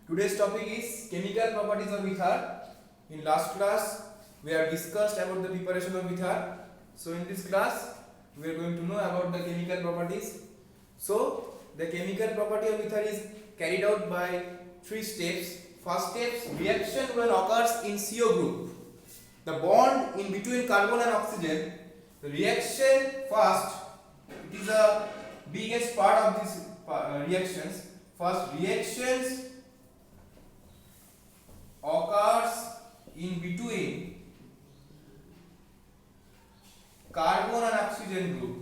Today's topic is chemical properties of ether. In last class, we have discussed about the preparation of ether. So in this class, we are going to know about the chemical properties. So the chemical property of ether is carried out by three steps. First step, reaction when occurs in CO group. The bond in between carbon and oxygen. The reaction first, it is the biggest part of these reactions. First, reactions occurs in between carbon and oxygen group.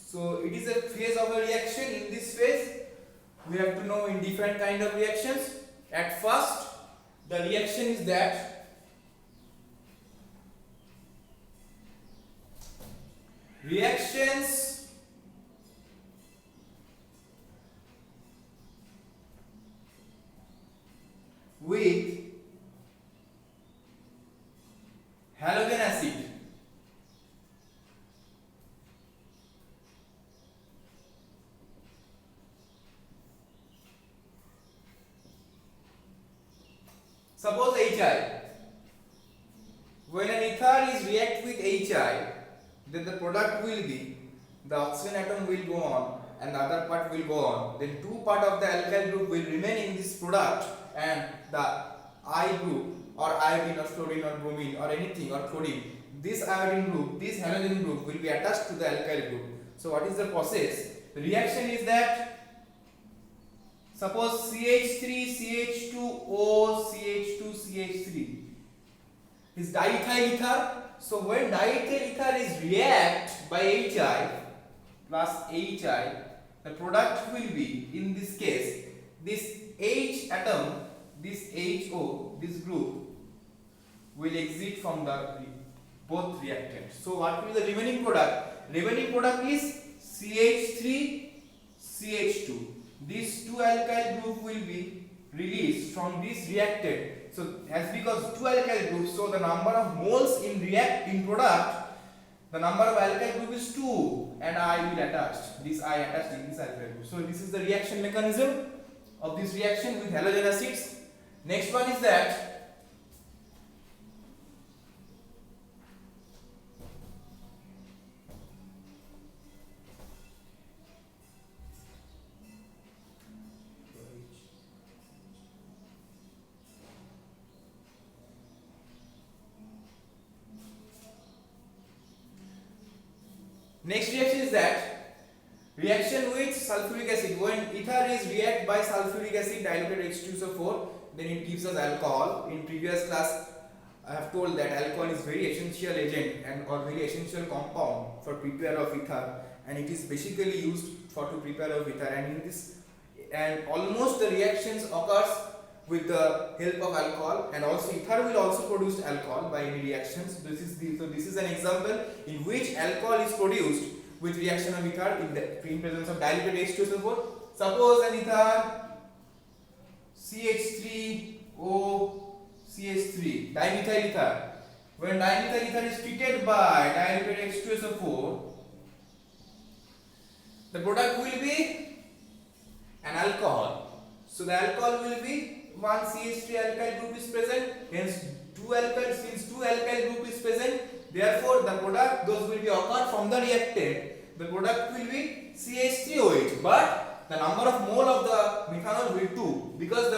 So it is a phase of a reaction. In this phase, we have to know in different kind of reactions. At first, the reaction is that reactions with halogen acid suppose HI. When an ether is react with HI, then the product will be the oxygen atom will go on and the other part will go on. Then two part of the alkyl group will remain in this product and the I group or iodine or fluorine or bromine or anything or chlorine, this iodine group, this halogen group will be attached to the alkyl group. So what is the process? The reaction is that suppose CH3 CH2O CH2 CH3 is diethyl ether. So when diethyl ether is react by HI plus HI, the product will be, in this case, this H atom, this HO, this group will exit from the both reactants. So what will be the remaining product? Remaining product is CH3 CH2. These two alkyl group will be released from this reactant. So as because two alkyl groups, so the number of moles in product, the number of alkyl group is 2 and I will attach this I attached in this alkyl group. So this is the reaction mechanism of this reaction with halogen acids. Next one is that next reaction is that reaction with sulfuric acid. When ether is react by sulfuric acid diluted H2SO4, then it gives us alcohol. In previous class, I have told that alcohol is very essential agent and or very essential compound for prepare of ether, and it is basically used for to prepare of ether. And in this, and almost the reactions occurs with the help of alcohol, and also ether will also produce alcohol by any reactions. This is an example in which alcohol is produced with reaction of ether in presence of diluted H2SO4. Suppose an ether CH3O CH3 dimethyl ether. When dimethyl ether is treated by diluted H2SO4, the product will be an alcohol. So the alcohol will be one CH3 alkyl group is present, hence since two alkyl group is present, therefore the product those will be occurred from the reactant. The product will be CH3OH, but the number of mole of the methanol will 2 because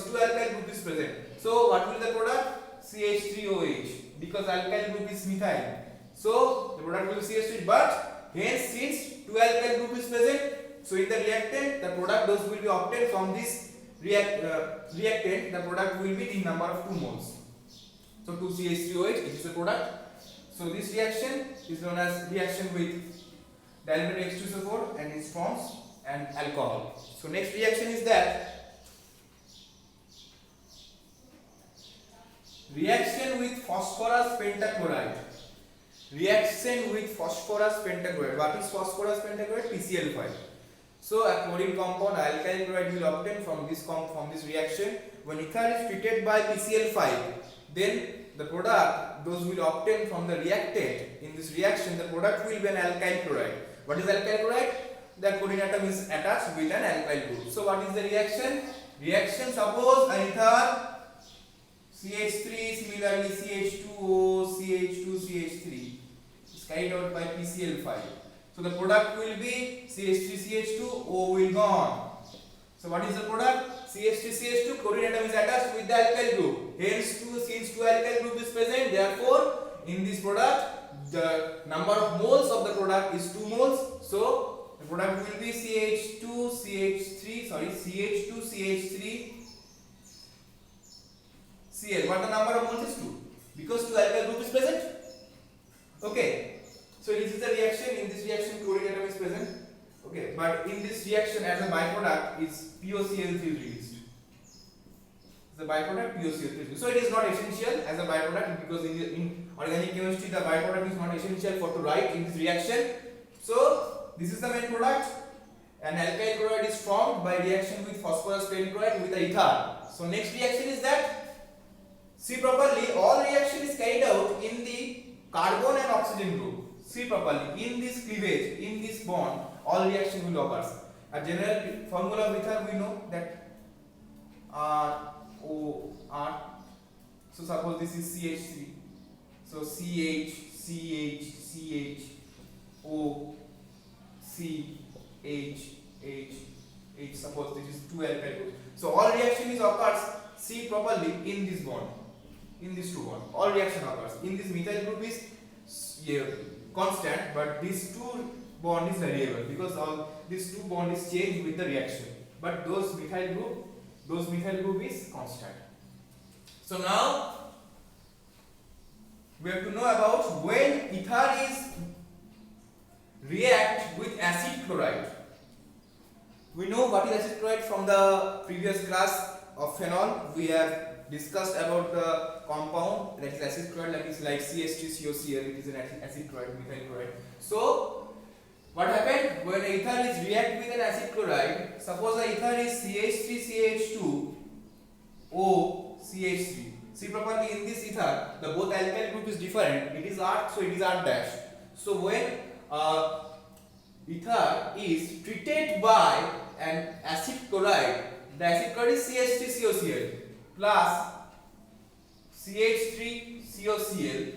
two alkyl group is present. So what will the product? CH3OH, because alkyl group is methyl. So the product will be CH3, but hence since two alkyl group is present, so in the reactant the product those will be obtained from this reactant, the product will be the number of 2 moles. So 2CH3OH, this is the product. So this reaction is known as reaction with diluted H2SO4 and it forms an alcohol. So next reaction is that reaction with phosphorus pentachloride. Reaction with phosphorus pentachloride. What is phosphorus pentachloride? PCl5. So a chlorine compound alkyl chloride will obtain from this reaction. When ether is treated by PCl5, then the product those will obtain from the reactant in this reaction, the product will be an alkyl chloride. What is alkyl chloride? that chlorine atom is attached with an alkyl group. So what is the reaction? Reaction, suppose an ether CH3, similarly CH2O, CH2, CH3 is carried out by PCl5. So the product will be CH3, CH2, O will go on. So what is the product? CH3, CH2, chlorine atom is attached with the alkyl group. Hence, since two alkyl group is present, therefore, in this product, the number of moles of the product is 2 moles. So the product will be CH2, CH3, Cl. What the number of moles is 2? Because 2 alkyl group is present. Okay. So this is the reaction. In this reaction, chlorine atom is present. Okay. But in this reaction, as a byproduct, is POCl3 released. The byproduct POCl3. So it is not essential as a byproduct, because in organic chemistry the byproduct is not essential for to write in this reaction. So this is the main product. An alkyl chloride is formed by reaction with phosphorus pentachloride with the ether. So next reaction is that, see properly, all reaction is carried out in the carbon and oxygen group. See properly, in this cleavage, in this bond, all reaction will occur. A general formula of ether we know that ROR. So suppose this is CH3. So CH, O, C, H. Suppose this is 2 alkyl groups. So all reaction is occurs. See properly in this bond, in this 2 bond. All reaction occurs. In this methyl group is constant, but this 2 bond is variable, because this 2 bond is changed with the reaction. But those methyl group is constant. So now we have to know about when ether is react with acid chloride. We know what is acid chloride from the previous class of phenol. We have discussed about the compound that is acid chloride, like CH3COCl. It is an acid chloride, methyl chloride. So what happened when ether is react with an acid chloride? Suppose the ether is CH3CH2OCH3. See properly, in this ether the both alkyl group is different. It is R, so it is R dash. So when ether is treated by an acid chloride, the acid chloride is CH3COCl plus CH3COCl.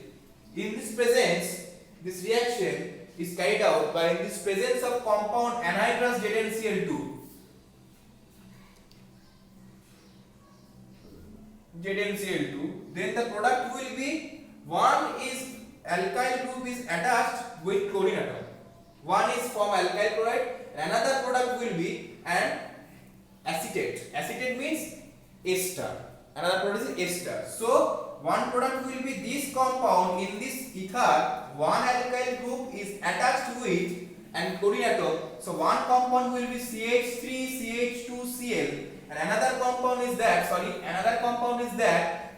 In this presence, this reaction is carried out by this presence of compound anhydrous ZnCl2. Then the product will be, one is alkyl group is attached with chlorine atom. One is from alkyl chloride. Another product will be an acetate. Acetate means ester. Another product is ester. So one product will be this compound. In this ether, one alkyl group is attached with and chlorine atom. So one compound will be CH3CH2Cl, and another compound is that,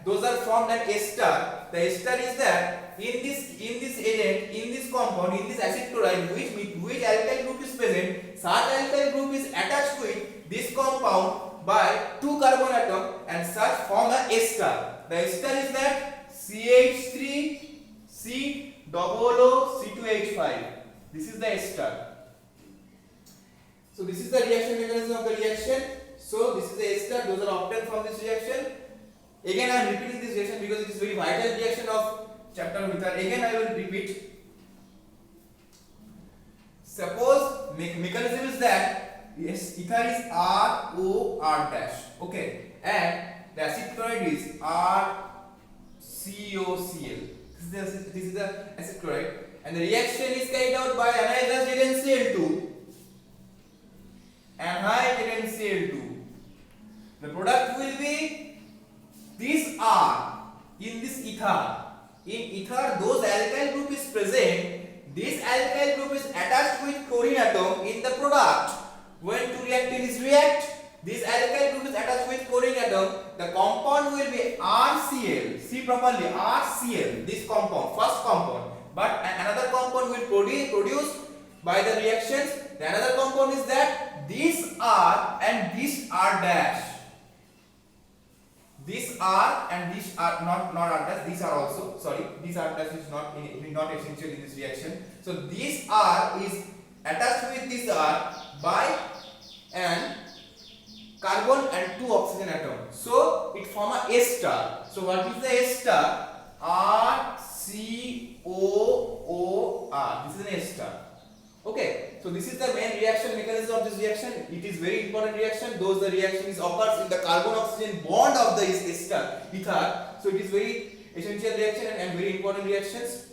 those are formed an ester. The ester is that in this agent, in this compound, in this acid chloride, which alkyl group is present, such alkyl group is attached with this compound by 2 carbon atom, and such form an ester. The ester is that CH3COOC2H5. This is the ester. So this is the reaction mechanism of the reaction. So this is the ester. Those are obtained from this reaction. Again I am repeating this reaction because it is very vital reaction of chapter of ether. Again I will repeat. Suppose mechanism is that yes, ether is ROR dash. Okay, and the acid chloride is RCOCl. This is the acid chloride, and the reaction is carried out by anhydrous ZnCl2. The product will be this R in this ether. In ether, those alkyl group is present. This alkyl group is attached with chlorine atom in the product. When two reactants react, this alkyl group is attached with chlorine atom. The compound will be RCl. See properly, RCl. This compound, first compound. But another compound will produce by the reactions. The another compound is that this R and this R dash. This R and this R, not R dash, these are also, sorry, this R dash is not essential in this reaction. So this R is attached with this R by an carbon and two oxygen atoms. So it form a S star. So what is the S star? R C O O R. This is an S star. Okay, so this is the main reaction mechanism of this reaction. It is very important reaction. Those the reaction is occurs in the carbon oxygen bond of the S star ether. So it is very essential reaction and very important reactions.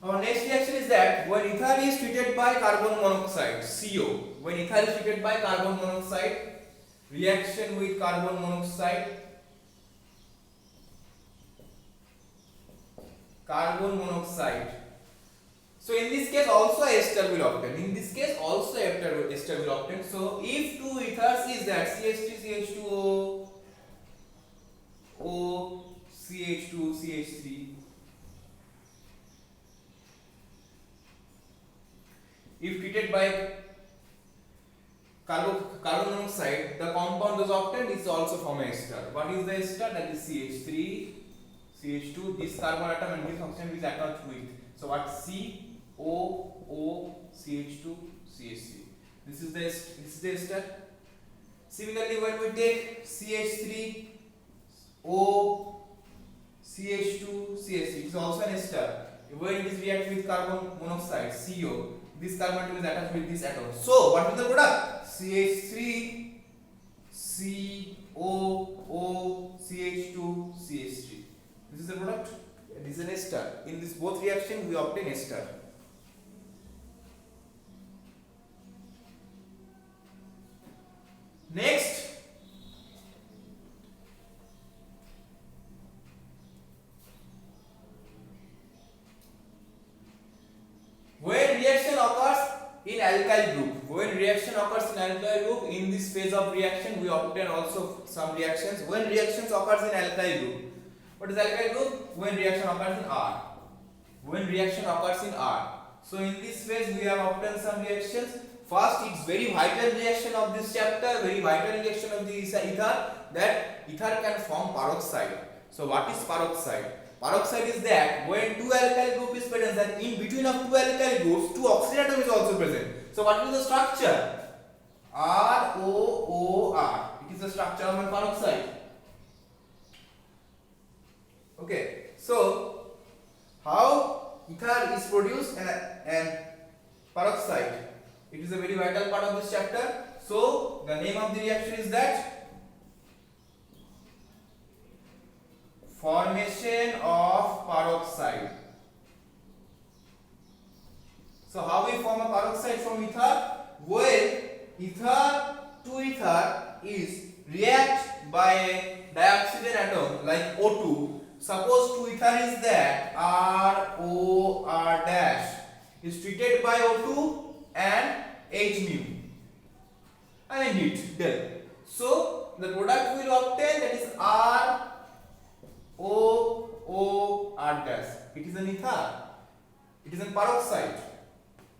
Our next reaction is that when ether is treated by carbon monoxide CO, when ether is treated by carbon monoxide, reaction with carbon monoxide, so in this case also ester will obtain. In this case also ester will obtain. So if two ethers is that CH3 CH2O O CH2 CH3, if treated by carbon monoxide, the compound is obtained is also from a ester. What is the ester? That is CH3 CH2, this carbon atom and this oxygen is attached with. So what? COO CH2 CH3. This is the ester. Similarly, when we take CH3 O CH2 CH3, it is also an ester. When it is react with carbon monoxide CO, this carbon atom is attached with this atom. So what is the product? CH3 COO CH2 CH3. This is the product. This is an ester. In this both reaction we obtain ester. Next, when reaction occurs in alkyl group, in this phase of reaction we obtain also some reactions. When reactions occurs in alkyl group, what is alkyl group? When reaction occurs in R. So in this phase we have obtained some reactions. First, it's very vital reaction of this chapter, very vital reaction of the ether, that ether can form peroxide. So what is peroxide? Peroxide is that when two alkyl group is present, then in between of two alkyl groups, two oxygen atom is also present. So what is the structure? ROOR. It is the structure of a peroxide. Okay. So how ether is produced and peroxide? It is a very vital part of this chapter. So the name of the reaction is that formation of peroxide. So how we form a peroxide from ether? When ether to ether is react by a dioxygen atom like O2. Suppose two ether is that ROR dash is treated by O2 and H mu. I mean heat del. So the product will obtain, that is ROOR dash. It is an ether. It is a peroxide.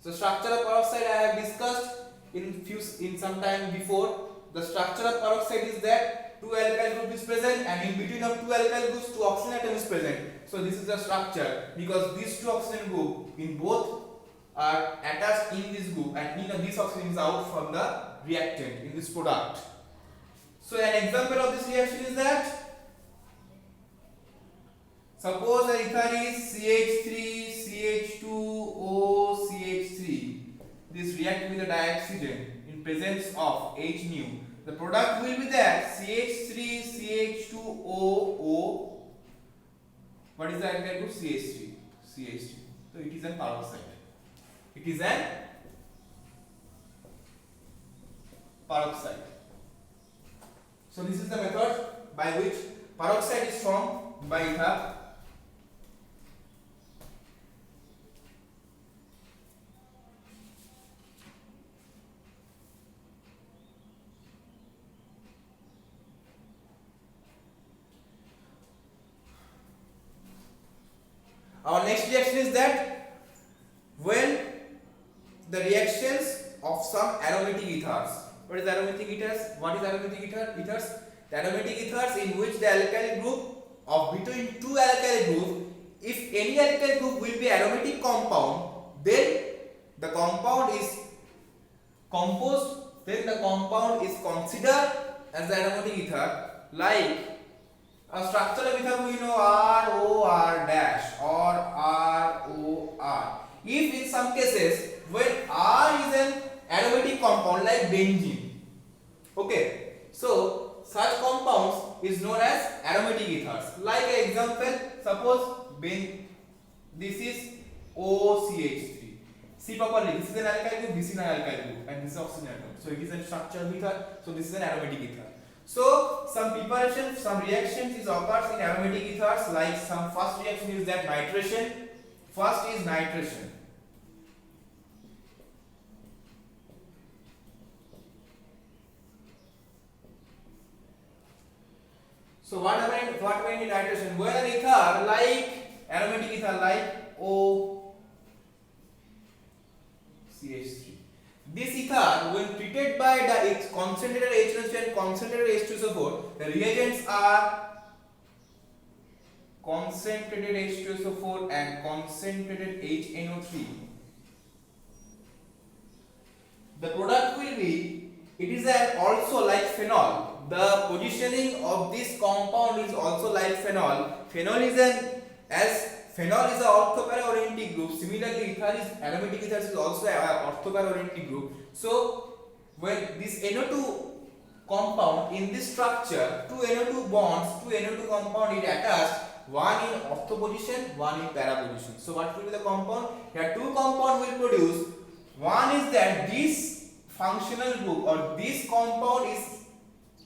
So structure of peroxide I have discussed in some time before. The structure of peroxide is that two alkyl group is present and in between of two alkyl groups two oxygen atom is present. So this is the structure, because these two oxygen group in both are attached in this group and this oxygen is out from the reactant in this product. So an example of this reaction is that suppose the ether is CH3 CH2O CH3. This react with the dioxygen in presence of H nu. The product will be that CH3 CH2OO. What is the alkyl group? CH3. So it is a peroxide. It is an peroxide. So this is the method by which peroxide is formed by ether. Our next reaction is that when the reactions of some aromatic What is aromatic ethers? What is aromatic ethers? The aromatic ethers in which the alkyl group of between two alkyl groups, if any alkyl group will be aromatic compound, then the compound is composed, then the compound is considered as the aromatic ether. Like a structure of ether we know ROR dash or ROR. If in some cases when R is an aromatic compound like benzene, okay, so such compounds is known as aromatic ethers. Like an example, suppose this is OCH3. See properly, this is an alkyl group, this is an alkyl group, and this is oxygen atom. So it is a structure of ether. So this is an aromatic ether. So some preparation, some reactions is occurs in aromatic ethers. Like some first reaction is that nitration. First is nitration. So what happened in nitration? When an ether like aromatic ether like OCH3. This ether, when treated by the concentrated H2SO4 and concentrated H2SO4, the reagents are concentrated H2SO4 and concentrated HNO3. The product will be, it is also like phenol. The positioning of this compound is also like phenol. Phenol is an orthopara oriented group. Similarly, aromatic ethers is also an orthopara oriented group. So when this NO2 compound in this structure, two NO2 bonds, two NO2 compound is attached, one in ortho position, one in para position. So what will be the compound? Here two compound will produce. One is that this functional group or this compound is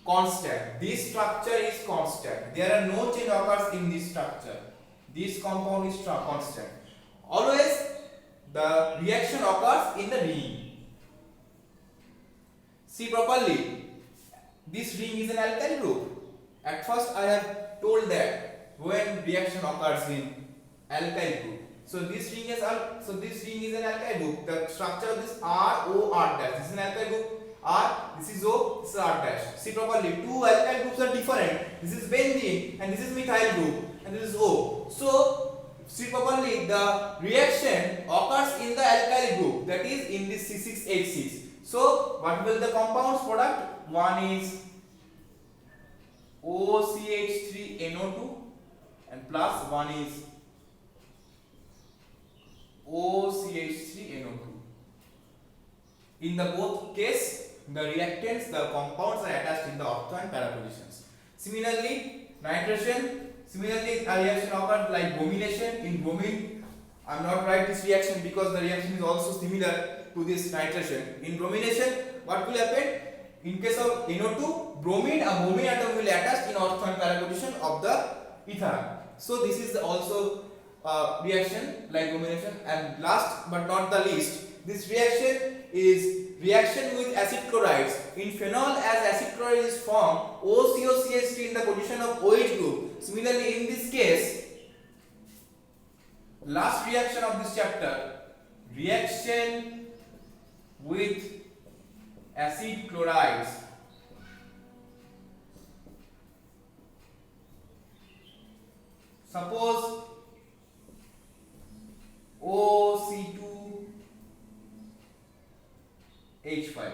constant. This structure is constant. There are no change occurs in this structure. This compound is constant. Always the reaction occurs in the ring. See properly. This ring is an alkyl group. At first I have told that when reaction occurs in alkyl group. So this ring is an alkyl group. The structure of this ROR dash. This is an alkyl group. R, this is O, this is R dash. See properly, two alkyl groups are different. This is benzene and this is methyl group and this is O. So see properly, the reaction occurs in the alkyl group, that is in this C6H6. So what will the compounds product? One is OCH3NO2 and plus one is OCH3NO2. In the both case, the reactants, the compounds are attached in the ortho and para positions. Similarly, nitration. Similarly, a reaction occurs like bromination. In bromine, I am not write this reaction because the reaction is also similar to this nitration. In bromination, what will happen? In case of NO2, bromine, a bromine atom will attach in ortho and para position of the ether. So this is also reaction like bromination. And last but not the least, this reaction is reaction with acid chlorides. In phenol, as acid chloride is formed, OCOCH3 in the position of OH group. Similarly, in this case, last reaction of this chapter, reaction with acid chlorides. Suppose OC2H5.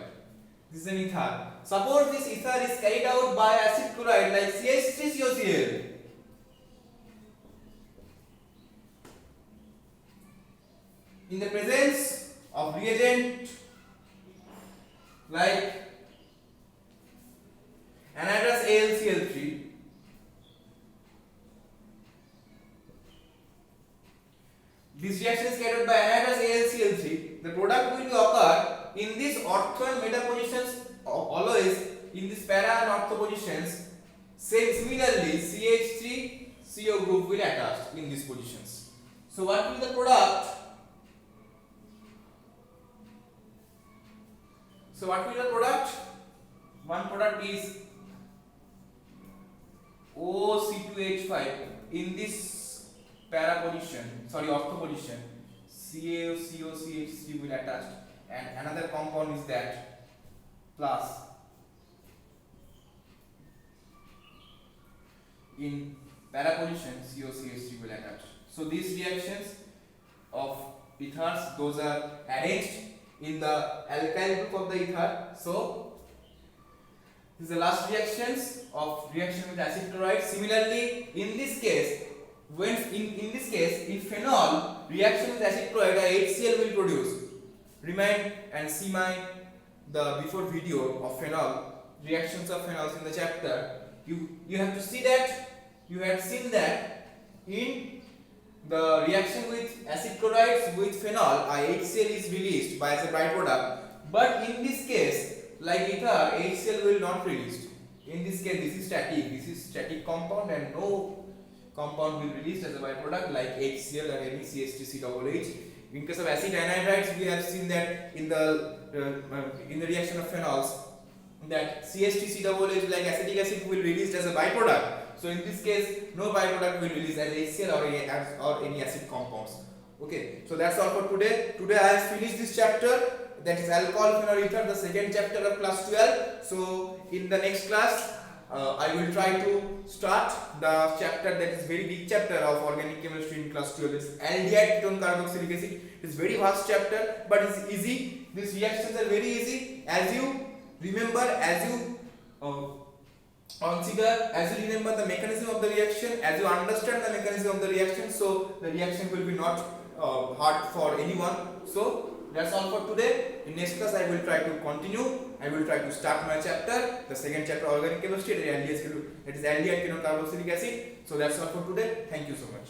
This is an ether. Suppose this ether is carried out by acid chloride like CH3COCl. In the presence of reagent like anhydrous AlCl3, this reaction is carried out by anhydrous AlCl3. The product will occur in this ortho and meta positions, always in this para and ortho positions. Similarly, CH3CO group will attach in these positions. So what will be the product? So what will be the product? One product is OC2H5 in this para position, ortho position. CaCOCH3 will attach, and another compound is that plus in para position COCH3 will attach. So these reactions of ethers, those are arranged in the alkyl group of the ether. So this is the last reactions of reaction with acid chloride. Similarly, in this case, when in this case, in phenol, reaction with acid chloride, HCl will produce. Remind and see the before video of phenol, reactions of phenols in the chapter. You have to see that you had seen that in the reaction with acid chlorides with phenol, HCl is released by as a byproduct. But in this case, like ether, HCl will not released. In this case, this is static compound, and no compound will released as a byproduct like HCl or any CH3COOH. In case of acid anhydrides, we have seen that in the reaction of phenols, that CH3COOH like acetic acid will released as a byproduct. So in this case, no byproduct will release as HCl or any acid compounds. Okay, so that's all for today. Today I have finished this chapter, that is alcohol phenol ether, the second chapter of class 12. So in the next class, I will try to start the chapter that is very big chapter of organic chemistry in class 12. It's aldehyde ketone carboxylic acid. It's very vast chapter, but it's easy. These reactions are very easy. As you remember, as you consider, as you remember the mechanism of the reaction, as you understand the mechanism of the reaction, so the reaction will be not hard for anyone. So that's all for today. In next class, I will try to continue. I will try to start my chapter, the second chapter, organic chemistry. That is aldehyde ketone carboxylic acid. So that's all for today. Thank you so much.